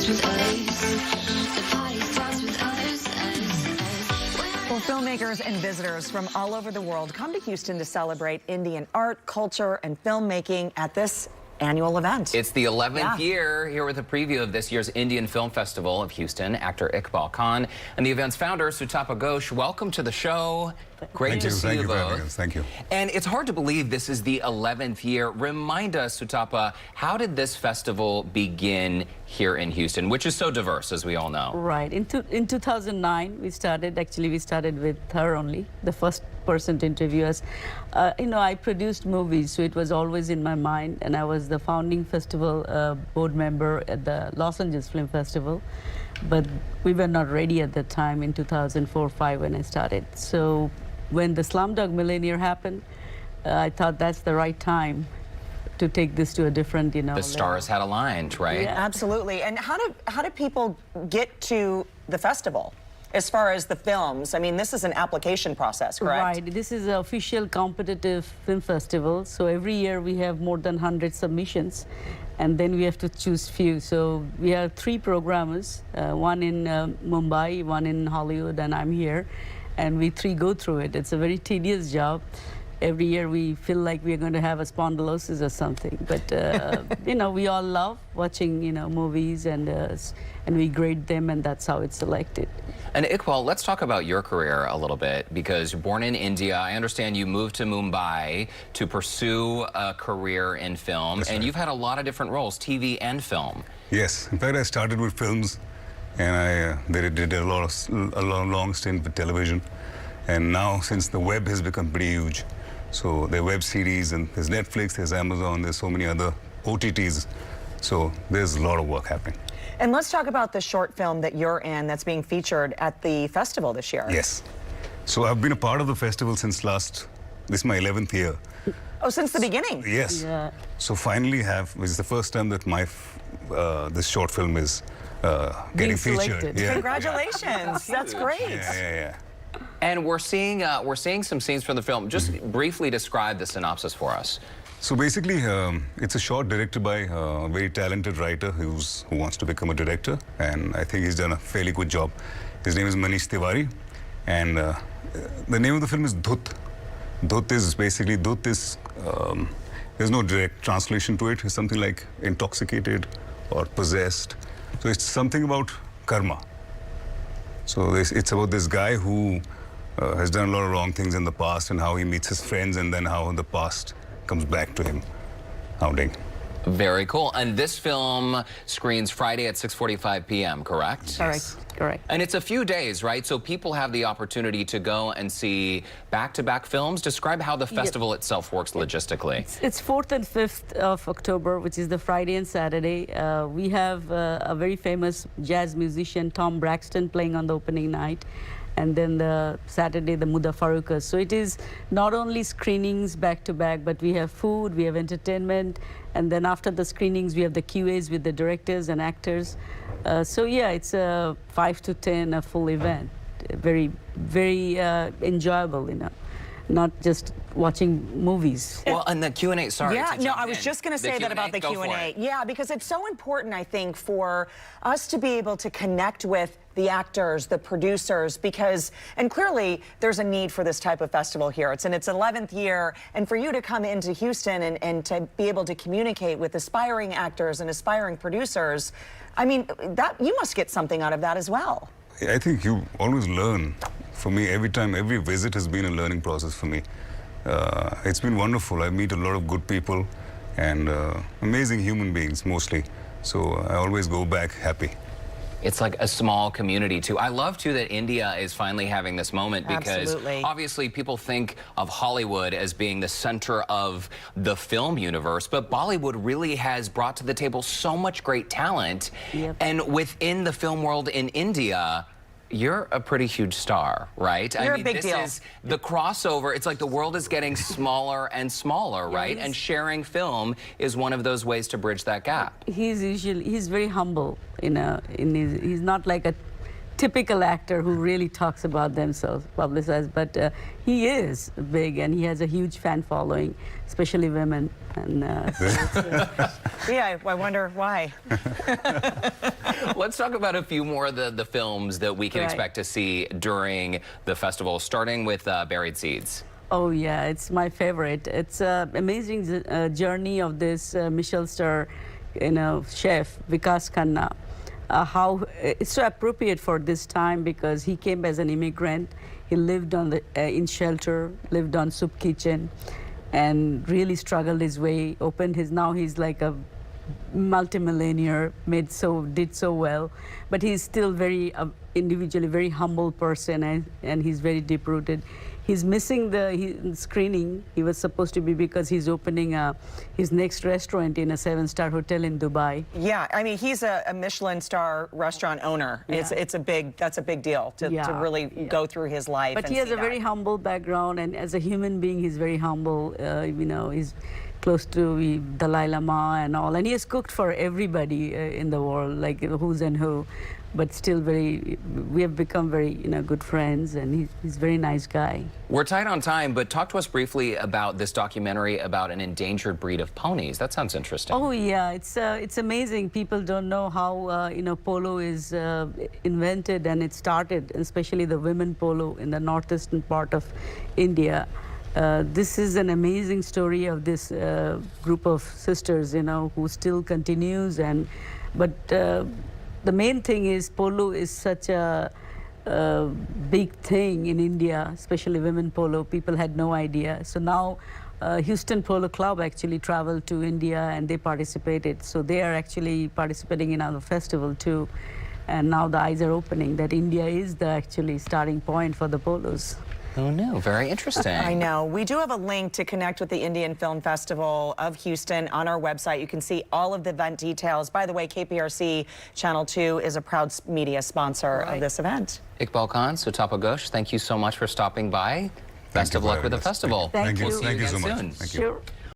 starts with us. The party starts with us. Well, filmmakers and visitors from all over the world come to Houston to celebrate Indian art, culture, and filmmaking at this annual event. It's the 11th year. Here with a preview of this year's Indian Film Festival of Houston, actor Iqbal Khan and the event's founder, Sutapa Ghosh. Welcome to the show. Great to see you both. Thank you. And it's hard to believe this is the 11th year. Remind us, Sutapa, how did this festival begin here in Houston, which is so diverse, as we all know? Right. In 2009, we started with her only, the first person to interview us. You know, I produced movies, so it was always in my mind, and I was the founding festival board member at the Los Angeles Film Festival. But we were not ready at that time in 2004-05 when I started. So when the Slumdog Millionaire happened, I thought that's the right time to take this to a different, you know, the stars had aligned, right? Yeah, absolutely. And how do people get to the festival as far as the films? I mean, this is an application process, correct? Right. This is an official competitive film festival. So every year we have more than 100 submissions, and then we have to choose few. So we have 3 programmers, one in Mumbai, one in Hollywood, and I'm here. And we 3 go through it. It's a very tedious job. Every year we feel like we're going to have a spondylosis or something. But, you know, we all love watching, you know, movies, and we grade them, and that's how it's selected. And Iqbal, let's talk about your career a little bit, because you're born in India. I understand you moved to Mumbai to pursue a career in film. That's and right. You've had a lot of different roles, TV and film. Yes. In fact, I started with films, and I did a long stint with television. And now, since the web has become pretty huge, so there are web series, and there's Netflix, there's Amazon, there's so many other OTTs. So there's a lot of work happening. And let's talk about the short film that you're in that's being featured at the festival this year. Yes. So I've been a part of the festival since this is my 11th year. Oh, since the beginning? Yes. Yeah. So finally it's the first time that my this short film is getting featured. Selected. Yeah. Congratulations. That's great. Yeah. And we're seeing some scenes from the film. Just briefly describe the synopsis for us. So basically, it's a short directed by a very talented writer who wants to become a director, and I think he's done a fairly good job. His name is Manish Tiwari, and the name of the film is Dhut. Dhut is there's no direct translation to it. It's something like intoxicated or possessed. So it's something about karma. So it's about this guy who has done a lot of wrong things in the past, and how he meets his friends, and then how the past comes back to him. Hounding. Very cool. And this film screens Friday at 6:45 p.m., correct? Correct. Correct. And it's a few days, right? So people have the opportunity to go and see back-to-back films. Describe how the festival itself works logistically. It's 4th and 5th of October, which is the Friday and Saturday. We have a very famous jazz musician, Tom Braxton, playing on the opening night. And then the Saturday, the Muda Farukas. So it is not only screenings back-to-back, but we have food, we have entertainment, and then after the screenings, we have the QAs with the directors and actors. So yeah, it's a 5 to 10, a full event. Very, very enjoyable, you know. Not just watching movies. Well, and the Q&A, sorry. Yeah, to no, jump I was in. just going to say that about the Go for Q&A. it. Yeah, because it's so important, I think, for us to be able to connect with the actors, the producers, because, and clearly there's a need for this type of festival here. It's in its 11th year, and for you to come into Houston and to be able to communicate with aspiring actors and aspiring producers, I mean, that you must get something out of that as well. I think you always learn. For me, every visit has been a learning process for me. It's been wonderful. I meet a lot of good people and amazing human beings, mostly. So I always go back happy. It's like a small community, too. I love, too, that India is finally having this moment, because Absolutely. obviously people think of Hollywood as being the center of the film universe, but Bollywood really has brought to the table so much great talent. Yep. And within the film world in India, you're a pretty huge star, right? You're I mean, a big this deal. is the crossover. It's like the world is getting smaller and smaller, right? And sharing film is one of those ways to bridge that gap. He's very humble, you know. He's not like a typical actor who really talks about themselves, publicized, but he is big, and he has a huge fan following, especially women. And Yeah, I wonder why. Let's talk about a few more of the films that we can expect to see during the festival, starting with Buried Seeds. Oh yeah, it's my favorite. It's an amazing journey of this Michelin star, chef Vikas Khanna. How it's so appropriate for this time because he came as an immigrant. He lived on in shelter, lived on soup kitchen, and really struggled his way. Now he's like a multimillionaire, did so well, but he's still very individually very humble person, and he's very deep rooted. He's missing the screening. He was supposed to be because he's opening his next restaurant in a 7-star hotel in Dubai. Yeah, I mean, he's a Michelin star restaurant owner. Yeah. That's a big deal to really go through his life. But he has a very humble background, and as a human being, he's very humble. He's close to Dalai Lama and all, and he has cooked for everybody in the world, like who's and who. But still we have become very, good friends, and he's a very nice guy. We're tight on time, but talk to us briefly about this documentary about an endangered breed of ponies. That sounds interesting. Oh yeah, it's amazing. People don't know how, polo is invented and it started, especially the women polo in the northeastern part of India. This is an amazing story of this group of sisters, who still continues, but the main thing is polo is such a big thing in India, especially women polo. People had no idea. So now Houston Polo Club actually traveled to India and they participated. So they are actually participating in our festival too. And now the eyes are opening that India is the actually starting point for the polos. Oh no, very interesting. I know. We do have a link to connect with the Indian Film Festival of Houston on our website. You can see all of the event details. By the way, KPRC Channel 2 is a proud media sponsor of this event. Iqbal Khan, Sutapa Ghosh, thank you so much for stopping by. Best of luck with the festival. Thank you. Thank you so much. Soon. Thank you. Sure.